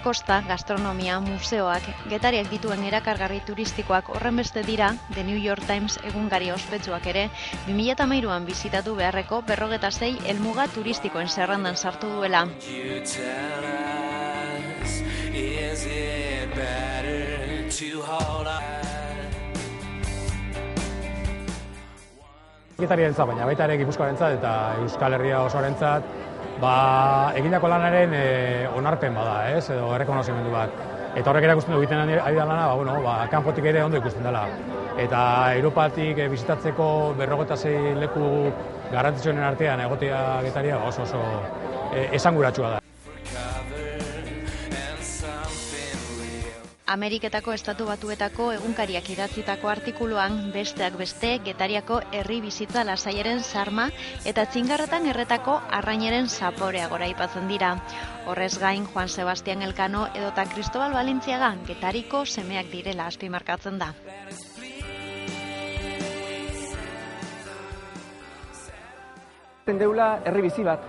Kosta, gastronomia, museoak, Getariak dituen erakargarri turistikoak horrenbeste dira, The New York Times egunkari ospetsuak ere, 2013an bizitatu beharreko 56 helmuga turistikoen zerrendan sartu duela. Getariarentzat, baina baita ere Gipuzkoarentzat eta Euskal Herria osoarentzat, egindako lanaren onarpen bada, edo errekonozimendu bat. Eta horrek erakusten du egiten ari da lana, kanpotik ere ondo ikusten dela. Eta Europatik bizitatzeko 56 leku garrantzitsuenen artean egotea Getaria oso esanguratsua da. Ameriketako Estatu Batuetako egunkariak idatzitako artikuluan besteak beste Getariako herri bizitza lasaiaren sarma eta txingarretan erretako arrainaren zaporea goraipatzen dira. Horrez gain, Juan Sebastián Elkano edota Cristobal Valentziaga Getariko semeak direla azpimarkatzen da. Deula herri bizi bat,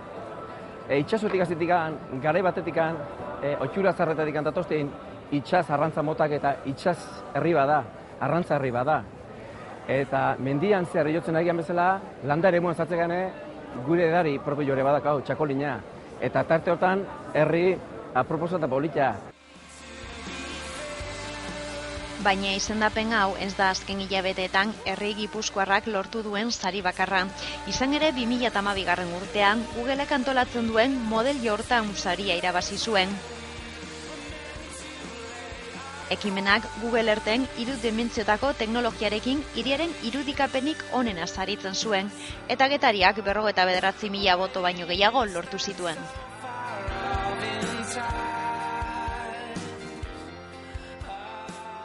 itxasotik azitikan, garai batetikan, otxura zarretatik datozten, itxas arrantza motak eta itxas herri bada, arrantza herri bada. Eta mendian zehar jotzen agian bezala, landa eremuan zartzegane gure edari propio ere badakau, txakolina. Eta tarte hortan herri aproposa eta polita. Baina izendapen hau ez da azken hilabeteetan herri gipuzkoarrak lortu duen sari bakarra. Izan ere 2012 urtean Googleek antolatzen duen Model Yortown saria irabazi zuen. Ekimenak Google Earthen 3 dimentsiotako teknologiarekin hiriaren irudikapenik onena saritzen zuen, eta Getariak 59.000 boto baino gehiago lortu zituen.